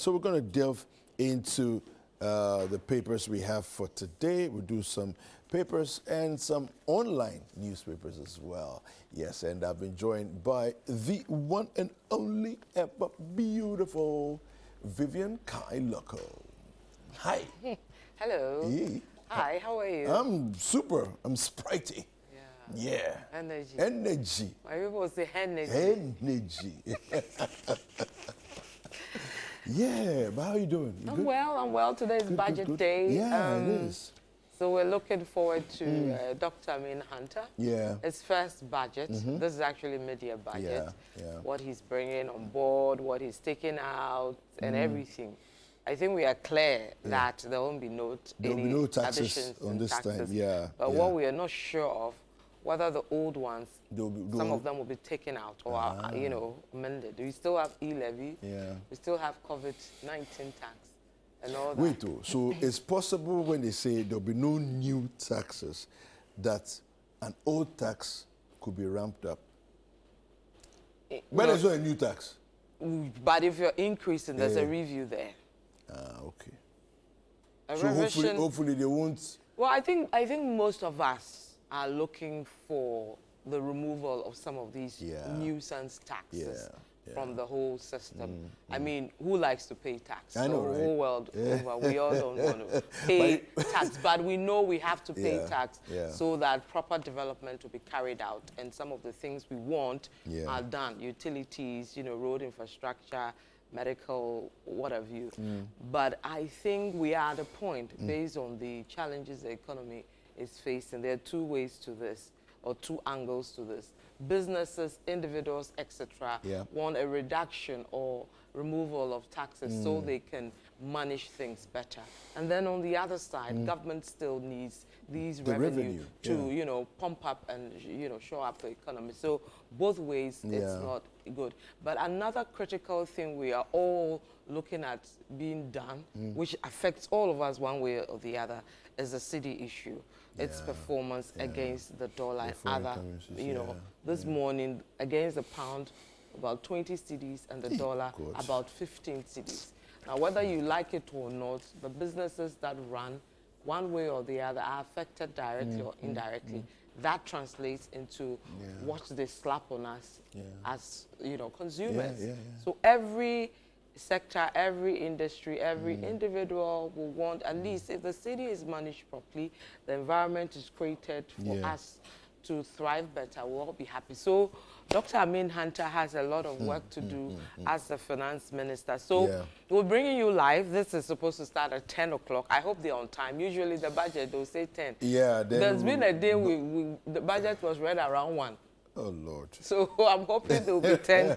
so we're going to delve into the papers we have for today. We'll do some papers and some online newspapers as well. Yes, and I've been joined by the one and only ever beautiful Vivian Kai Loco. Hi. Hello. Hey. Hi, how are you? I'm super. I'm sprightty. Yeah. Yeah. Energy. Energy. My people say energy. Energy. Yeah, but how are you doing? You good? I'm well. Today's budget day. Yeah, it is. So we're looking forward to Dr. Amin Hunter. Yeah. His first budget. This is actually mid-year budget. Yeah. What he's bringing on board, what he's taking out, and everything. I think we are clear that there won't be no taxes on this time. Yeah. But what we are not sure of, whether the old ones, some of them will be taken out or amended. We still have e-levy. Yeah. We still have COVID-19 tax and all that. Wait, so it's possible when they say there'll be no new taxes, that an old tax could be ramped up. But there's not a new tax. But if you're increasing, there's a review there. Okay. So hopefully they won't. Well, I think most of us are looking for the removal of some of these nuisance taxes from the whole system. I mean, who likes to pay tax? I know, the right? whole world over, we all don't want to pay tax, but we know we have to pay tax so that proper development will be carried out, and some of the things we want are done. Utilities, road infrastructure, medical, what have you. But I think we are at a point, based on the challenges the economy is facing. There are two ways to this, or two angles to this. Businesses, individuals, etc., want a reduction or removal of taxes so they can manage things better. And then on the other side, government still needs these revenue to, pump up and, shore up the economy. So both ways, it's not good. But another critical thing we are all looking at being done, which affects all of us one way or the other, is the city issue. Its performance against the dollar and other, this morning against the pound, about 20 cities, and the dollar, about 15 cities. Now, whether you like it or not, the businesses that run one way or the other are affected directly or indirectly. That translates into what they slap on us as, consumers. So every sector, every industry, every individual will want, at least if the city is managed properly, the environment is created for us to thrive better, we'll all be happy. So Dr. Amin Hunter has a lot of work to do as the finance minister. So we're bringing you live. This is supposed to start at 10 o'clock. I hope they're on time. Usually the budget, they'll say 10. Yeah. There's been a day the budget was read around 1. Oh, Lord. So I'm hoping there will be 10.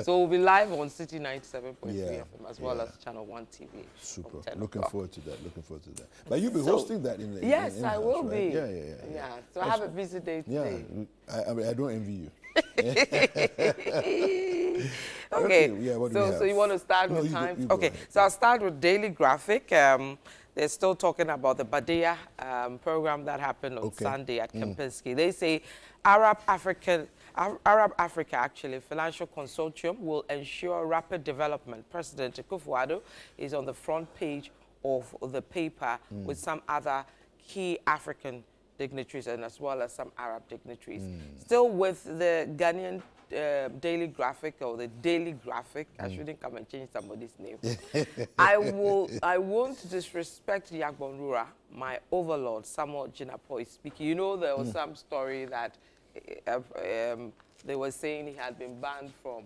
So we'll be live on City 97.3 FM as well as ChannelOne TV. Super. Looking forward to that. But you'll be hosting that in the Yes, I will be. Yeah. So I have a busy day today. I don't envy you. Okay. So you want to start with time? Okay. So I'll start with Daily Graphic. They're still talking about the Badia program that happened on Sunday at Kempinski. They say Arab Africa actually financial consortium will ensure rapid development. President Akufo-Addo is on the front page of the paper with some other key African dignitaries and as well as some Arab dignitaries. Still with the Ghanaian Daily Graphic or the Daily Graphic. I shouldn't come and change somebody's name. I won't disrespect Yagbonrura, my overlord, Samuel Jinapoi speaking. You know, there was some story that they were saying he had been banned from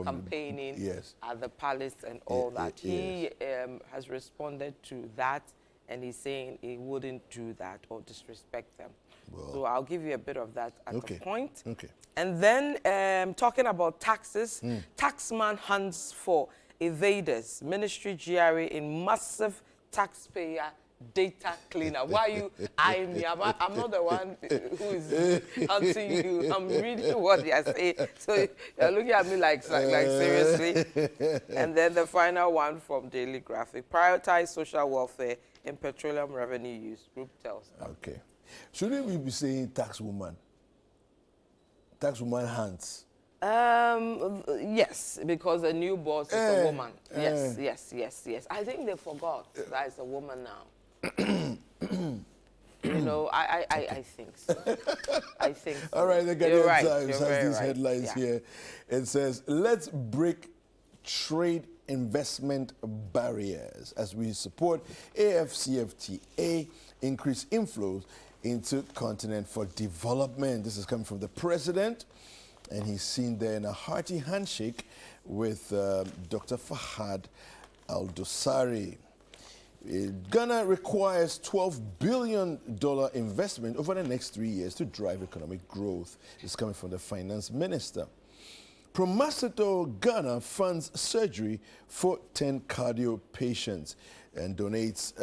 campaigning at the palace and all that. He has responded to that, and he's saying he wouldn't do that or disrespect them. Well, so I'll give you a bit of that at the point. And then talking about taxes, taxman hunts for evaders, ministry GRA in massive taxpayer data cleaner. Why are you eyeing me? I'm not the one who is hunting you. I'm reading what they are saying. So you're looking at me like seriously. And then the final one from Daily Graphic. Prioritize social welfare in petroleum revenue use. Group tells. Okay. Shouldn't we be saying tax woman? Tax woman hunts Yes, because the new boss is a woman. Yes. I think they forgot that it's a woman now. You know, I think so. I think so. All right, the Ghanaian Times has these headlines here. It says, let's break trade investment barriers as we support AFCFTA, increase inflows into continent for development. This is coming from the president, and he's seen there in a hearty handshake with Dr. Fahad Al-Dosari. Ghana requires $12 billion investment over the next 3 years to drive economic growth. It's coming from the finance minister. Promaceto Ghana funds surgery for 10 cardio patients and donates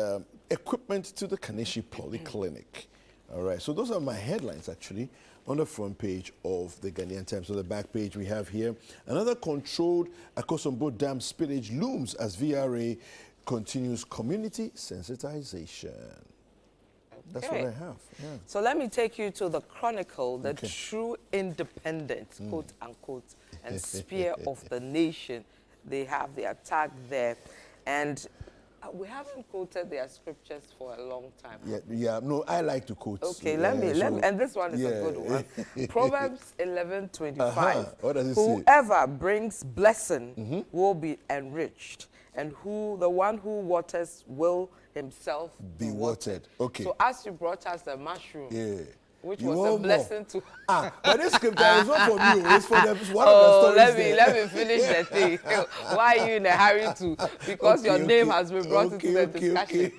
equipment to the Kaneshi Polyclinic. All right, so those are my headlines actually on the front page of the Ghanaian Times. So the back page we have here, another controlled Akosombo Dam spillage looms as VRA continues community sensitization. That's what I have. Yeah. So let me take you to the Chronicle, the true independent, quote unquote, and spear of the nation. They have the attack there. And we haven't quoted their scriptures for a long time. Yeah, no, I like to quote. Okay, let me, and this one is a good one. Proverbs 11:25. What does it say? Whoever brings blessing will be enriched, and the one who waters will himself be watered. Okay. So as you brought us the mushroom, which you was a blessing to... but this scripture is not for me. It's for one of the stories let me finish the thing. Why are you in a hurry to? Because your name has been brought into the discussion.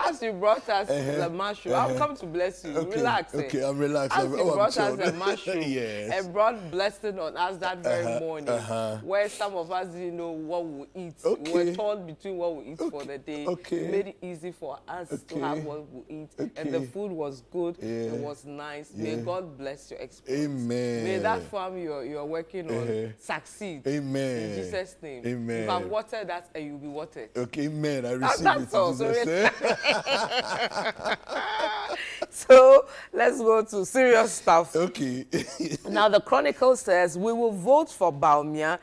As you brought us the mushroom, I've come to bless you. Relax. Okay, I'm relaxed. As you brought us the mushroom and brought blessing on us that very morning, where some of us didn't know what we eat. We were torn between what we eat for the day. It made it easy for us to have what we eat. And the food was good. It was nice. May God bless your experience. Amen. May that farm you're working on succeed. Amen. In Jesus' name. Amen. If I've watered that, and you'll be watered. Okay, amen. I receive that's it. All. So let's go to serious stuff. Okay. Now the Chronicle says we will vote for Baumia.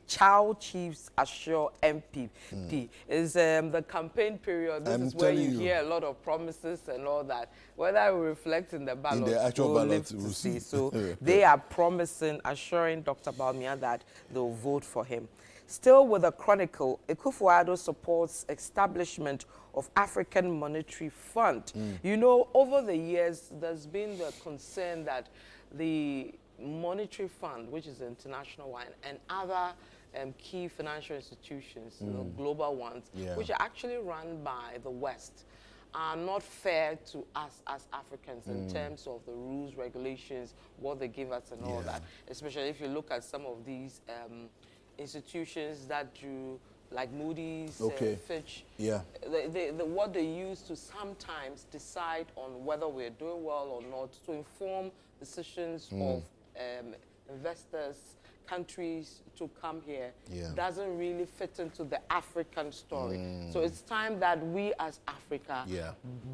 Child chiefs assure MPP. Is the campaign period. This is where you hear a lot of promises and all that. Whether we reflect in the ballot, in the actual ballot, we'll see. So they are promising, assuring Dr. Baumia that they'll vote for him. Still with the Chronicle, Akufo-Addo supports establishment of African Monetary Fund. You know, over the years, there's been the concern that the Monetary Fund, which is the international one, and other key financial institutions, you know, global ones, which are actually run by the West, are not fair to us as Africans in terms of the rules, regulations, what they give us and all that. Especially if you look at some of these institutions that do, like Moody's, Fitch, what they use to sometimes decide on whether we're doing well or not, to inform decisions of investors, countries to come here, doesn't really fit into the African story. So it's time that we as Africa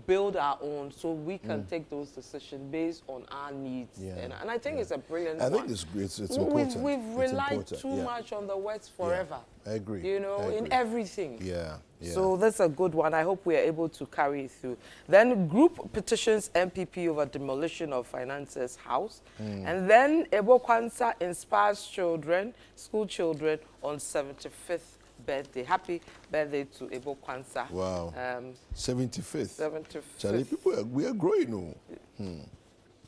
build our own so we can take those decisions based on our needs. And I think it's a brilliant one. I think it's great. It's important. We've relied too much on the West forever. I agree. You know, in everything. Yeah. So that's a good one. I hope we are able to carry it through. Then group petitions MPP over demolition of Finance's house. And then Ebo Kwanzaa inspires children, school children, on 75th birthday. Happy birthday to Ebo Kwanzaa. Wow. 75th. 75th. Charlie, we are growing now.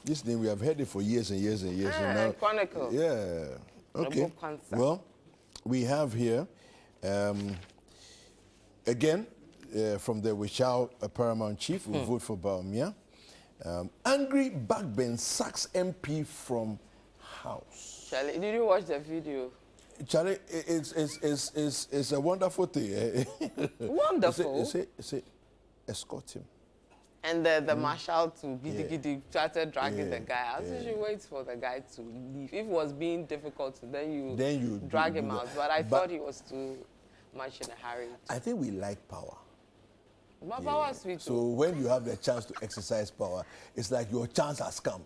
This name, we have heard it for years and years and years. And now, Chronicle. Yeah. Okay. Well, we have here, again, from the Wishao Paramount Chief, we vote for Baumia. Angry Bagbin sacks MP from house. Charlie, did you watch the video? Charlie, it's a wonderful thing. Wonderful. Say, escort him. And the marshal to giddy started dragging the guy out. So she waits for the guy to leave. If it was being difficult, then you drag him out. But I thought he was too much in a hurry. I think we like power. So when you have the chance to exercise power, it's like your chance has come.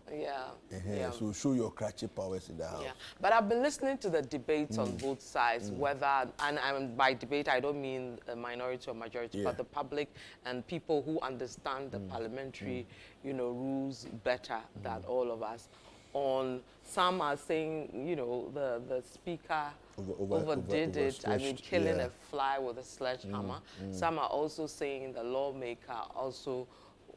So show your crutchy powers in the house. But I've been listening to the debates on both sides, whether, and by debate I don't mean a minority or majority, but the public and people who understand the parliamentary, rules better than all of us. On some are saying, the speaker overdid it. I mean, killing a fly with a sledgehammer. Some are also saying the lawmaker also,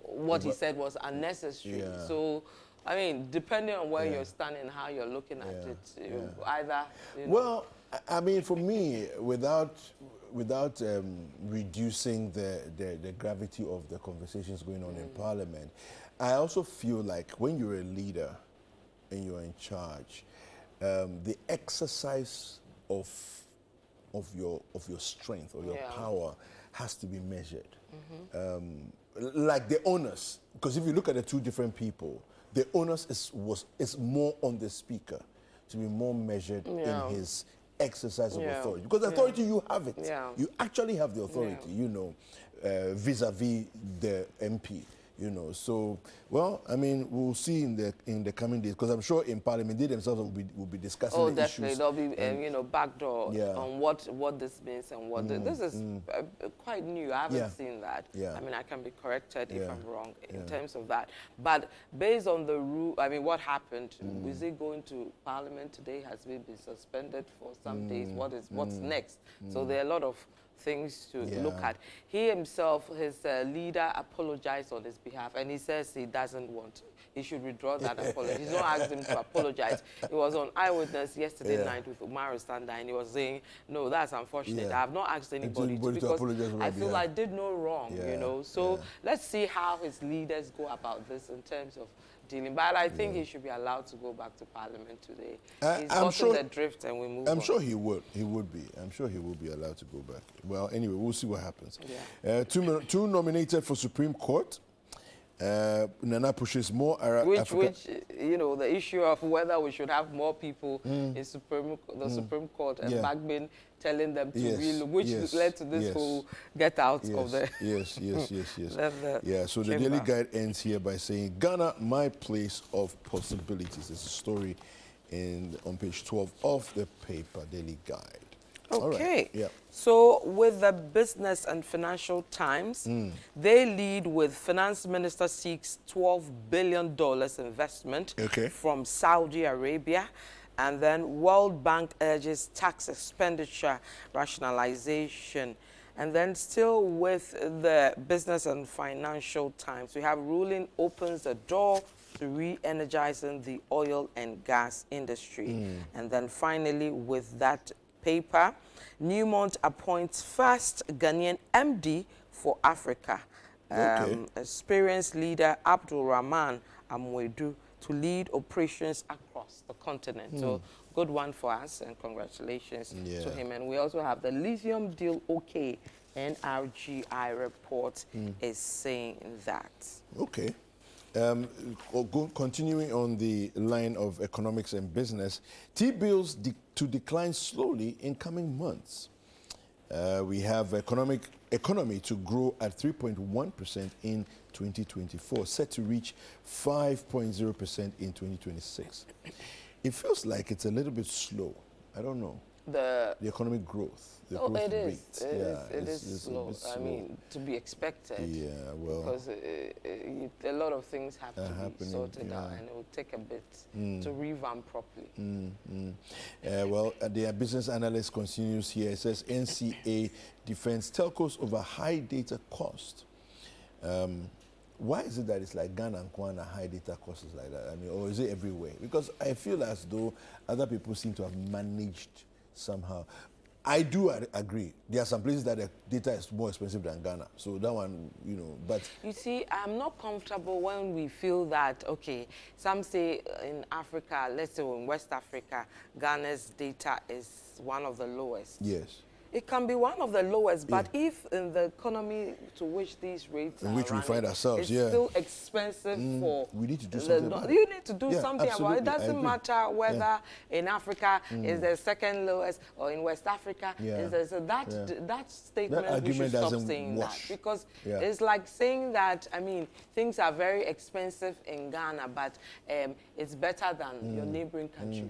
what he said was unnecessary. So, I mean, depending on where you're standing, how you're looking at it, either. Well, I mean, for me, without reducing the gravity of the conversations going on in Parliament, I also feel like when you're a leader and you're in charge, the exercise of your strength or your power has to be measured. Like the onus, because if you look at the two different people, the onus is more on the speaker to be more measured in his exercise of authority. Because authority, you have it. You actually have the authority, vis-a-vis the MP. So, well, I mean, we'll see in the coming days, because I'm sure in Parliament they themselves will be discussing the issues. There'll be backdoor on what this means and what this is quite new. I haven't seen that. I mean, I can be corrected if I'm wrong in terms of that. But based on the rule, I mean, what happened? Is it going to Parliament today? Has it been suspended for some days? What's next? So there are a lot of things to look at. He himself, his leader, apologized on his behalf, and he says he doesn't want. He should withdraw that apology. He's not asked him to apologize. He was on Eyewitness yesterday night with Umar Standa, and he was saying, "No, that's unfortunate. I have not asked anybody to, because I feel I did no wrong." So let's see how his leaders go about this in terms of dealing. But I think he should be allowed to go back to Parliament today. He's gotten the drift, and we move on. I'm sure he would. He would be. I'm sure he will be allowed to go back. Well, anyway, we'll see what happens. Two nominated for Supreme Court. Nana pushes more which the issue of whether we should have more people in the Supreme Court, and Bagbin telling them to relook, which led to this whole get out of the so the Daily Guide ends here by saying, Ghana, my place of possibilities. It's a story on page 12 of the paper, Daily Guide. Okay. So with the Business and Financial Times, they lead with Finance Minister seeks $12 billion investment from Saudi Arabia. And then World Bank urges tax expenditure rationalization. And then still with the Business and Financial Times, we have ruling opens the door to re-energizing the oil and gas industry. And then finally with that paper, Newmont appoints first Ghanaian MD for Africa. Experienced leader Abdul Rahman Amwedu to lead operations across the continent. So good one for us, and congratulations to him. And we also have the lithium deal NRGI report is saying that. Continuing on the line of economics and business, T-bills to decline slowly in coming months. We have economy to grow at 3.1% in 2024, set to reach 5.0% in 2026. It feels like it's a little bit slow. I don't know. The economic growth, the growth rate. It is slow. I mean, to be expected. Because a lot of things have to be sorted out, and it will take a bit to revamp properly. The business analyst continues here. It says NCA defends telcos over high data cost. Why is it that it's like Ghana and Kwana high data costs like that? I mean, or is it everywhere? Because I feel as though other people seem to have managed somehow. I do agree. There are some places that the data is more expensive than Ghana. So that one, but... You see, I'm not comfortable when we feel that, some say in Africa, let's say in West Africa, Ghana's data is one of the lowest. It can be one of the lowest, but if in the economy to which these rates in are which we find ourselves, it's still expensive for... We need to do something about it. You need to do something about it. It absolutely. doesn't matter whether in Africa is the second lowest or in West Africa is there. So that statement, that we should stop doesn't saying wash. that. Because it's like saying that, I mean, things are very expensive in Ghana, but it's better than your neighboring country.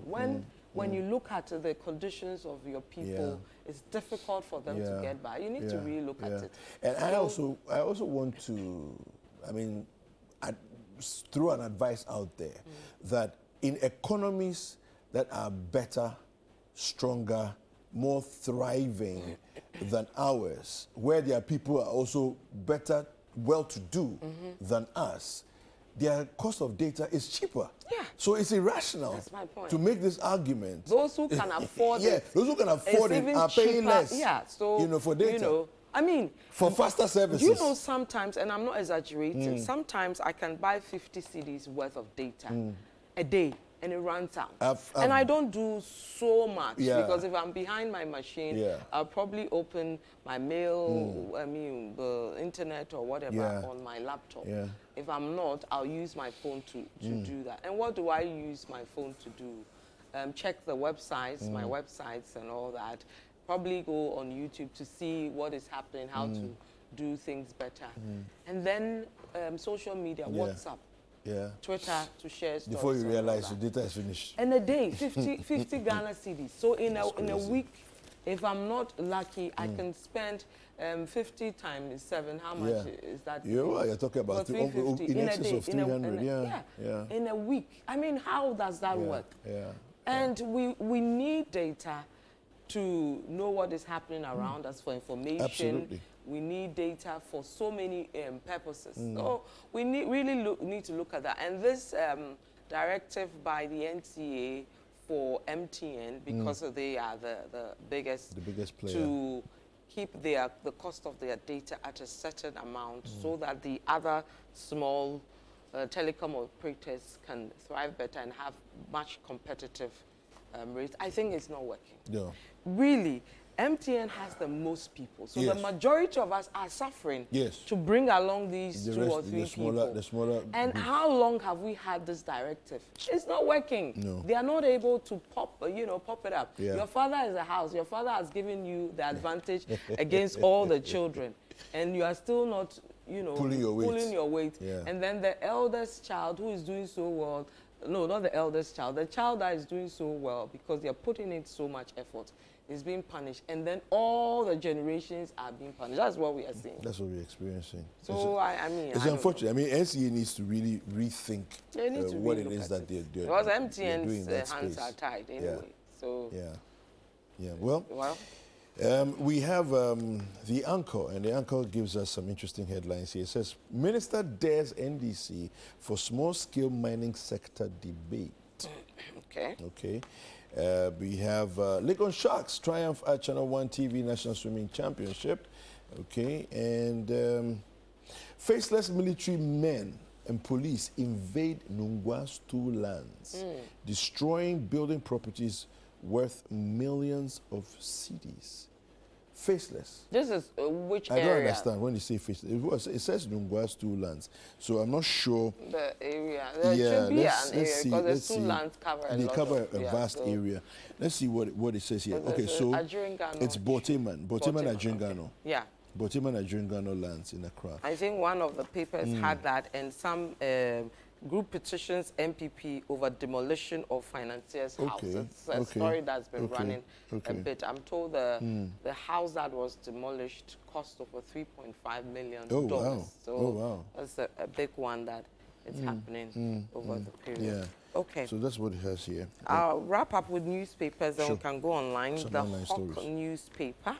When you look at the conditions of your people, it's difficult for them to get by. You need to really look at it. And so, I also want to, I mean, throw an advice out there that in economies that are better, stronger, more thriving than ours, where their people are also better, well-to-do than us, their cost of data is cheaper. Yeah. So it's irrational That's my point. to make this argument. Those who can afford it. Those who can afford it are paying less. Yeah, so, for data. I mean, for faster services. Sometimes, and I'm not exaggerating, sometimes I can buy 50 CDs worth of data a day, and it runs out. And I don't do so much, because if I'm behind my machine, I'll probably open my mail, the internet or whatever on my laptop. If I'm not, I'll use my phone to do that. And what do I use my phone to do? Check the websites, my websites and all that. Probably go on YouTube to see what is happening, how to do things better. And then social media, WhatsApp, Twitter to share stories. Before you realize your data is finished. And a day, 50 Ghana cedis. So in a week, if I'm not lucky, I can spend 50 times 7. How much is that? You're talking about in excess of 300. In a week. I mean, how does that work? And we need data to know what is happening around us for information. Absolutely. We need data for so many purposes. So we really need to look at that. And this directive by the NCA for MTN, because they are the biggest player, to keep the cost of their data at a certain amount so that the other small telecom operators can thrive better and have much competitive rates. I think it's not working. Yeah. Really, MTN has the most people, so the majority of us are suffering to bring along these two or three people. The smaller and group. How long have we had this directive? It's not working. No. They are not able to pop it up. Your father is a house. Your father has given you the advantage against all the children, and you are still not, pulling your weight. And then the eldest child who is doing so well. No, not the eldest child. The child that is doing so well because they're putting in so much effort is being punished. And then all the generations are being punished. That's what we are seeing. That's what we're experiencing. So, I mean... It's unfortunate. I mean, NCA needs to really rethink what it is that they're doing. Because MTN's hands are tied anyway. So... Yeah. Well, we have the Anchor, and the Anchor gives us some interesting headlines here. It says, Minister dares NDC for small-scale mining sector debate. Okay. We have Legon Sharks triumph at ChannelOne TV National Swimming Championship. Okay. And faceless military men and police invade Nungwa's 2 lands, destroying building properties worth millions of cedis. Faceless. This is which area? I don't understand when you say faceless. It says Nungwa's 2 lands, so I'm not sure. The area. There should be an area because there's 2 lands cover a lot. They cover a vast area. Let's see what it says here. Okay, so it's Boteman Ajingano. Yeah. Boteman Ajingano lands in Accra. I think one of the papers had that, and some group petitions MPP over demolition of financiers' houses. It's a story that's been running a bit. I'm told the house that was demolished cost over $3.5 million. So that's a big one that is happening over the period. Okay. So that's what it has here. I'll wrap up with newspapers and we can go online. The Hawk newspaper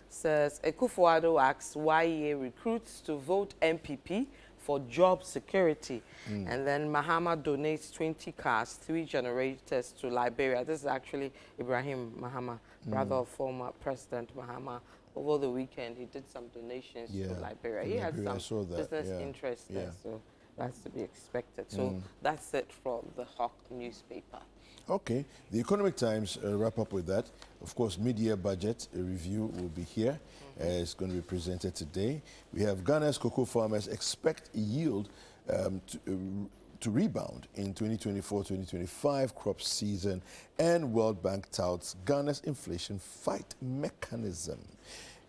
says, Akufo-Addo asks YEA recruits to vote MPP for job security. And then Mahama donates 20 cars, 3 generators to Liberia. This is actually Ibrahim Mahama, brother of former President Mahama. Over the weekend, he did some donations to Liberia. He had some business interests there. So That's to be expected. So that's it from the Hawk newspaper. Okay. The Economic Times wrap up with that. Of course, media budget review will be here. It's going to be presented today. We have Ghana's cocoa farmers expect yield to rebound in 2024-2025 crop season, and World Bank touts Ghana's inflation fight mechanism.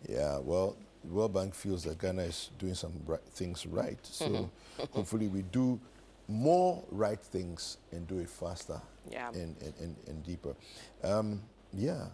Yeah, well, World Bank feels that Ghana is doing some things right, so hopefully we do more right things and do it faster and deeper. Yeah.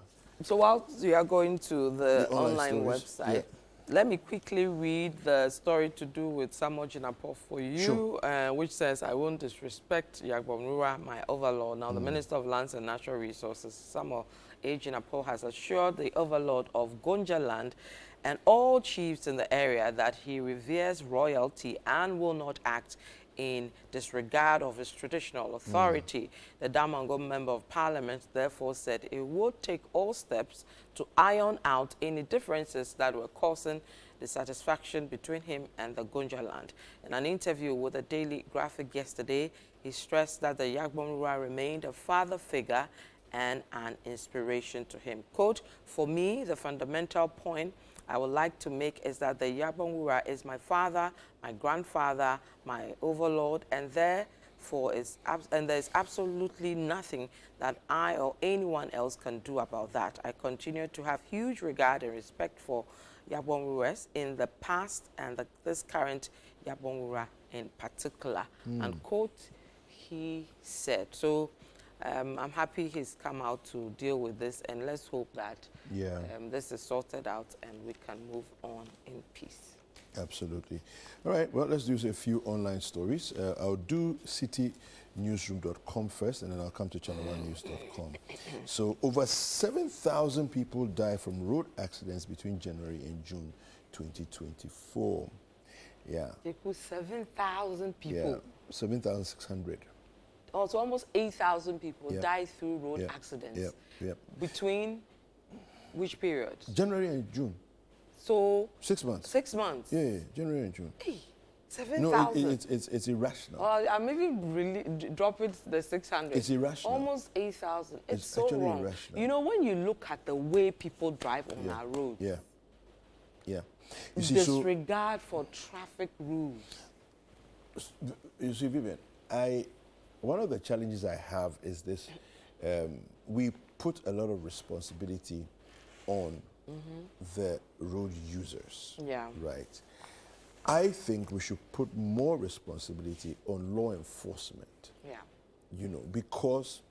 So while you are going to the online website, let me quickly read the story to do with Samuel Jinapor for you, which says, I won't disrespect Yagbonrua, my overlord. Now, the Minister of Lands and Natural Resources, Samuel A. Jinapor, has assured the overlord of Gonja land and all chiefs in the area that he reveres royalty and will not act in disregard of his traditional authority. The Damongo Member of Parliament therefore said it would take all steps to iron out any differences that were causing dissatisfaction between him and the Gonja land. In an interview with the Daily Graphic yesterday, he stressed that the Yagbonrua remained a father figure and an inspiration to him. Quote, for me, the fundamental point I would like to make is that the Yagbonrua is my father, my grandfather, my overlord, and therefore there's absolutely nothing that I or anyone else can do about that. I continue to have huge regard and respect for Yagbonruas in the past and this current Yagbonrua in particular. And quote, he said. So I'm happy he's come out to deal with this, and let's hope that this is sorted out and we can move on in peace. Absolutely. All right, well, let's do a few online stories. I'll do citynewsroom.com first, and then I'll come to ChannelOneNews.com. So over 7,000 people died from road accidents between January and June 2024. Yeah. 7,000 people? Yeah, 7,600. Oh, so almost 8,000 people died through road accidents. Between which period? January and June. So 6 months. 6 months. Yeah, January and June. Hey, 7,000. No, it's irrational. I maybe really drop it the 600. It's irrational. Almost 8,000. It's so actually wrong. irrational. You know, when you look at the way people drive on our roads. Yeah. You see, disregard for traffic rules. You see, Vivian, one of the challenges I have is this. We put a lot of responsibility on the road users. Yeah. Right. I think we should put more responsibility on law enforcement. Yeah. You know, because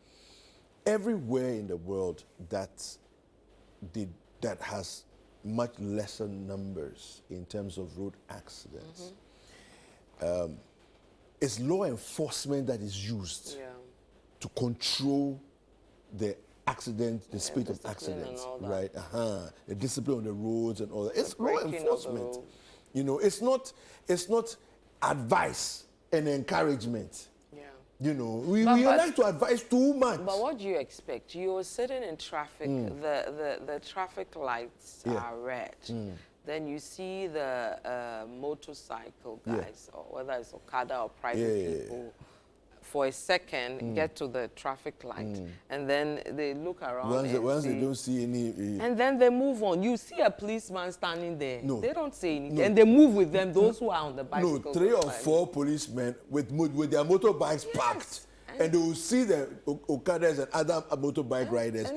everywhere in the world that has much lesser numbers in terms of road accidents, it's law enforcement that is used to control the accident, the speed of accidents, right? The discipline on the roads and all that. It's law enforcement. You know, it's not advice and encouragement. Yeah. You know, we like to advise too much. But what do you expect? You're sitting in traffic, the traffic lights are red. Then you see the motorcycle guys, or whether it's Okada or private people, for a second get to the traffic light, and then they look around once they don't see any... and then they move on. You see a policeman standing there. No. They don't say anything. No. And they move with them, those who are on the bicycle. No, 3 or 4 policemen with their motorbikes parked. And they will see the Okadas and other motorbike riders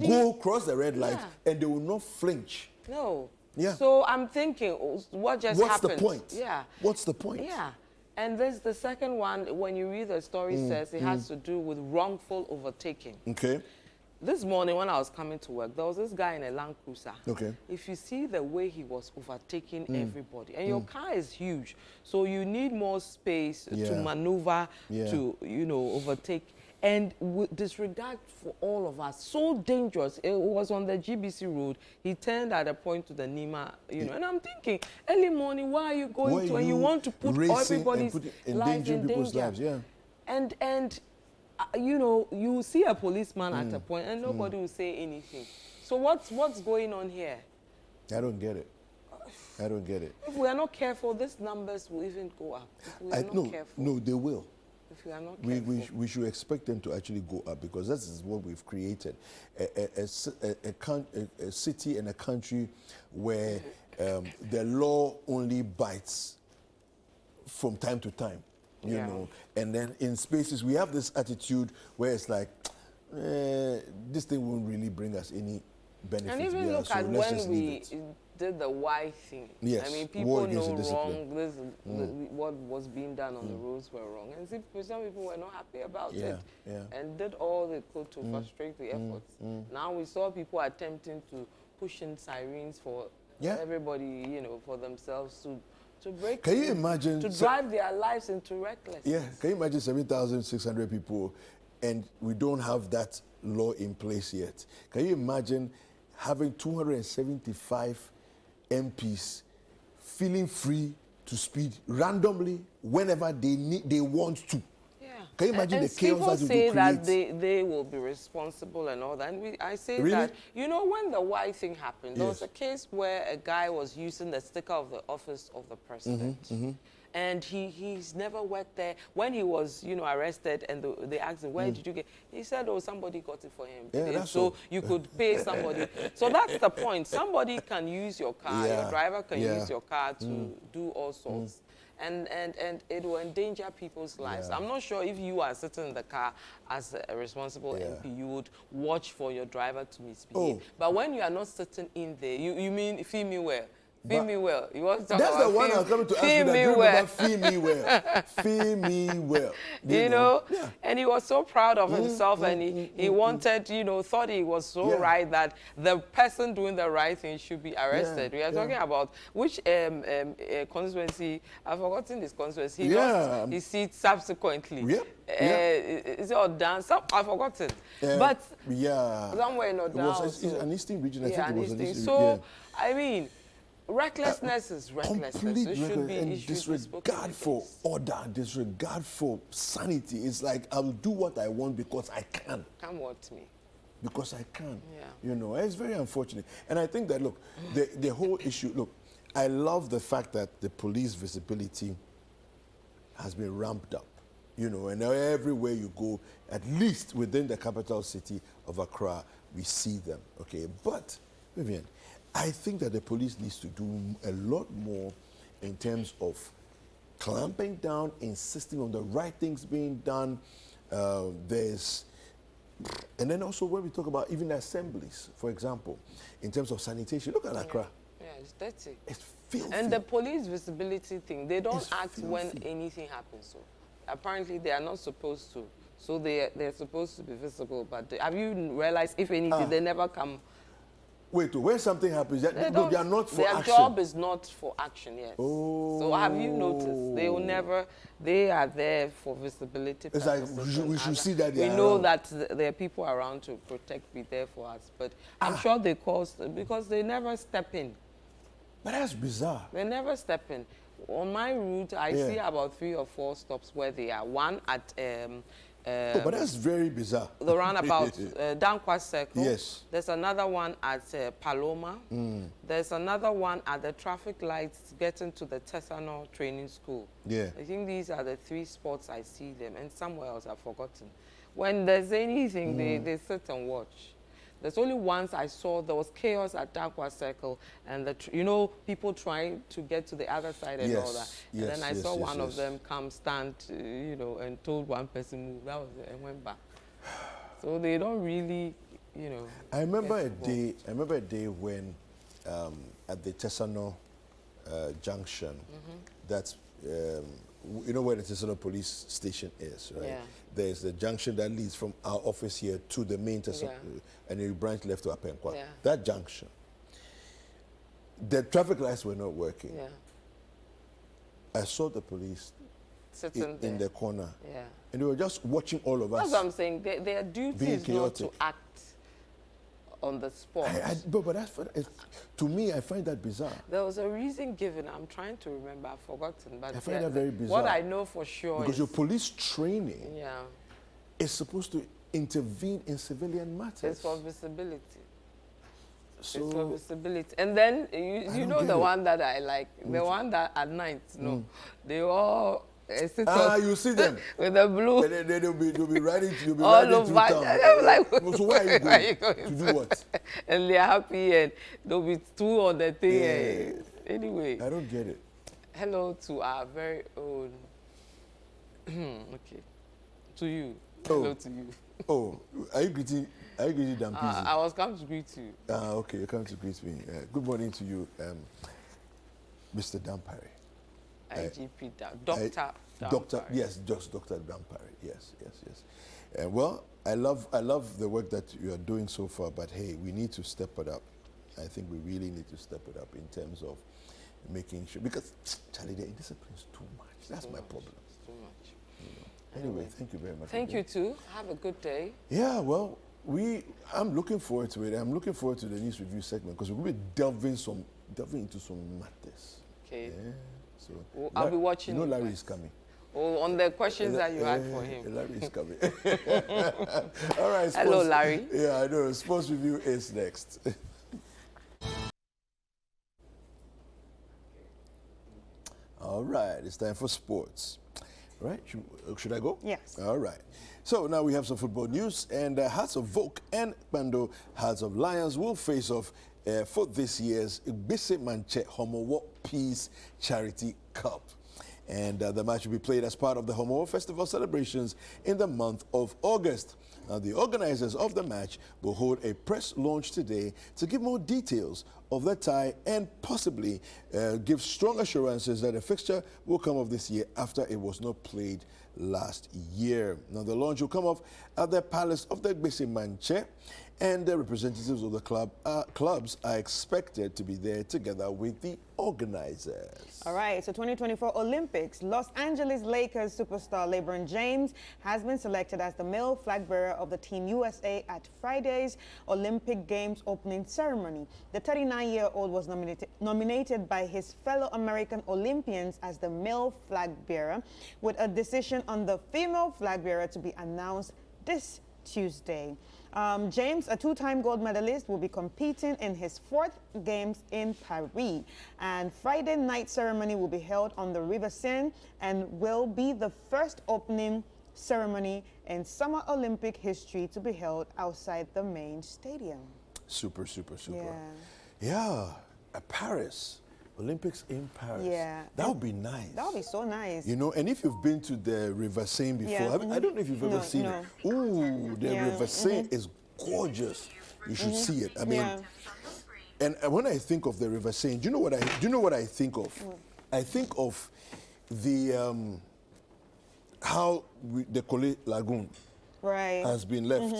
go cross the red light, and they will not flinch. No. Yeah. So I'm thinking, what just happened? What's the point? Yeah. What's the point? Yeah. And there's the second one, when you read the story, says it has to do with wrongful overtaking. Okay. This morning when I was coming to work, there was this guy in a Land Cruiser. Okay. If you see the way he was overtaking everybody, and your car is huge, so you need more space to maneuver, to, you know, overtake. And with disregard for all of us, so dangerous. It was on the GBC road. He turned at a point to the Nima, you know. And I'm thinking, early morning, why are you going to? And you want to put everybody's lives in danger. And you know, you see a policeman at a point, and nobody will say anything. So what's going on here? I don't get it. I don't get it. If we are not careful, these numbers will even go up. If we are not careful. No, they will. If we are not careful. We should expect them to actually go up, because this is what we've created. A city and a country where the law only bites from time to time, you know. And then in spaces, we have this attitude where it's like, this thing won't really bring us any benefits. And even look at when we did the why thing. Yes. I mean, people know wrong. What was being done on the roads were wrong. And some people were not happy about it and did all they could to frustrate the efforts. Now we saw people attempting to push in sirens for everybody, you know, for themselves to break. Can you imagine? To drive their lives into recklessness. Yeah. Can you imagine 7,600 people and we don't have that law in place yet? Can you imagine having 275 MPs feeling free to speed randomly whenever they want to? Yeah. Can you imagine the chaos that people would say create? That they will be responsible and all that. And I say that, you know, when the Y thing happened, there was a case where a guy was using the sticker of the office of the president. And he's never worked there. When he was, you know, arrested and they asked him, where did you get? He said, oh, somebody got it for him. Yeah, that's so you could pay somebody. So that's the point. Somebody can use your car. Your driver can use your car to do all sorts. And it will endanger people's lives. I'm not sure if you are sitting in the car as a responsible MP, you would watch for your driver to misbehave. But when you are not sitting in there, you mean, feel me well. Feel me well. You want to talk that's about the one I'm coming to ask you. Feel me well. Feel me well. You know? And he was so proud of himself, and he wanted, you know, thought he was so right that the person doing the right thing should be arrested. We are talking about which constituency. I've forgotten this constituency. He lost his seat subsequently. Is it Odan? I've forgotten. But somewhere in Odan. It was an Eastern region. I think it was an Eastern. So, I mean, recklessness is recklessness. Complete disregard for order, disregard for sanity. It's like, I'll do what I want because I can. Come what me. Because I can. You know, it's very unfortunate. And I think that, look, the whole issue, look, I love the fact that the police visibility has been ramped up. You know, and everywhere you go, at least within the capital city of Accra, we see them. Okay, but, Vivian, I think that the police needs to do a lot more in terms of clamping down, insisting on the right things being done. And then also when we talk about even assemblies, for example, in terms of sanitation, look at Accra. Yeah, it's dirty. It's filthy. And the police visibility thing, they don't act when anything happens. So apparently they are not supposed to. So they're supposed to be visible, but have you realized, if anything, they never come. Wait, when something happens, they are not for action. Their job is not for action, yes. Oh. So have you noticed? They will never, they are there for visibility purposes. It's like, we should see that we know that there are people around to protect, be there for us. But I'm sure they cause, because they never step in. But that's bizarre. They never step in. On my route, I see about 3 or 4 stops where they are. One at but that's very bizarre. The roundabout, Dankwa Circle. Yes. There's another one at Paloma. There's another one at the traffic lights getting to the Tesano Training School. Yeah. I think these are the 3 spots I see them, and somewhere else I've forgotten. When there's anything, they sit and watch. There's only once I saw there was chaos at Dankwa Circle, and you know, people trying to get to the other side and all that. And then I saw one of them come stand, you know, and told one person move. That was it, and went back. So they don't really, you know. I remember a day when at the Tesano junction, that's you know where the Tesano police station is, right? Yeah. There's the junction that leads from our office here to the main Tesano, and you branch left to Apenkwa. Yeah. That junction, the traffic lights were not working. Yeah. I saw the police sitting in the corner. Yeah. And they were just watching all of us. That's what I'm saying. Their duty is not to act on the spot. But that's to me, I find that bizarre. There was a reason given. I'm trying to remember. I've forgotten. But I find that very bizarre. What I know for sure because your police training yeah, is supposed to intervene in civilian matters. it's for visibility. So it's for visibility. And then you know the one that I like, the one that at night, they all sit up you see them with the blue. And they'll be riding through All town. I'm like, so where are you going? To do what? And they're happy and there'll be two on the thing. Yeah. Anyway. I don't get it. Hello to our very own. Okay. To you. Oh. Hello to you. Oh, are you greeting Dampisi? I was coming to greet you. Okay, you come to greet me. Good morning to you, Mr. Dampari. IGP Dr. Doctor, yes, just Dr. Dampari. Yes. Well, I love the work that you are doing so far, but hey, we need to step it up. I think we really need to step it up in terms of making sure, because Charlie, the indiscipline is too much. That's my problem. It's too much. Anyway, thank you very much. Thank you too. Have a good day. Yeah, well, I'm looking forward to it. I'm looking forward to the news review segment because we're going to be delving into some matters. Okay. Yeah. So well, I'll be watching. You know Larry is coming. Oh, on the questions that you had for him. Larry is coming. All right. Hello, Larry. Yeah, I know. Sports review is next. All right, it's time for sports. Right? Should I go? Yes. All right. So now we have some football news, and Hearts of Oak and Bando Hearts of Lions will face off for this year's Bise Manche Homowo Peace Charity Cup. And the match will be played as part of the Homowo Festival celebrations in the month of August. Now, the organizers of the match will hold a press launch today to give more details of the tie and possibly give strong assurances that a fixture will come off this year after it was not played last year. Now, the launch will come off at the Palace of the Bise Manche, and the representatives of the clubs are expected to be there together with the organizers. All right, so 2024 Olympics, Los Angeles Lakers superstar LeBron James has been selected as the male flag bearer of the Team USA at Friday's Olympic Games opening ceremony. The 39-year-old was nominated by his fellow American Olympians as the male flag bearer, with a decision on the female flag bearer to be announced this Tuesday. James, a two-time gold medalist, will be competing in his fourth games in Paris. And Friday night ceremony will be held on the River Seine and will be the first opening ceremony in Summer Olympic history to be held outside the main stadium. Super. Yeah, Paris. Olympics in Paris. Yeah. That would be nice. That would be so nice. You know, and if you've been to the River Seine before, Yeah. I don't know if you've ever seen it. Ooh, the River Seine is gorgeous. You should see it. I mean, and when I think of the River Seine, do you know what I think of? I think of the how the Collet Lagoon has been left.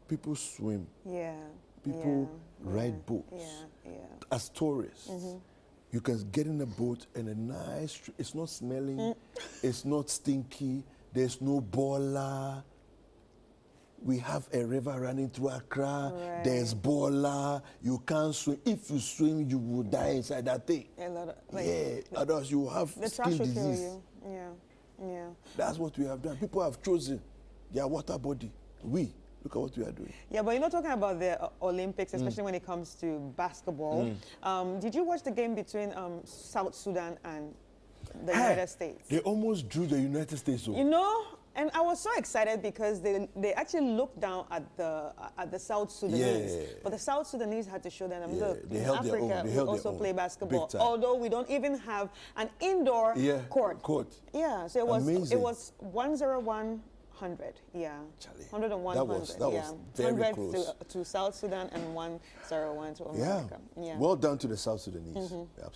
People swim. Yeah. People ride boats as tourists. You can get in a boat and a nice, it's not smelling, it's not stinky, there's no bola. We have a river running through Accra, there's bola, you can't swim. If you swim, you will die inside that thing. A lot of, otherwise you have the skin trash will disease. kill you. Yeah. That's what we have done. People have chosen their water body. Look at what we are doing. Yeah, but you're not talking about the Olympics, especially when it comes to basketball. Did you watch the game between South Sudan and the United States? They almost drew the United States. You know, and I was so excited because they actually looked down at the South Sudanese. But the South Sudanese had to show them, look, they in held their Africa, own. we also play basketball. Big time. Although we don't even have an indoor court. Yeah, so it was 101. 100, yeah. Charlie, 100 and 100, that was very 100 close. to South Sudan and 101 to America. Yeah. Well done to the South Sudanese.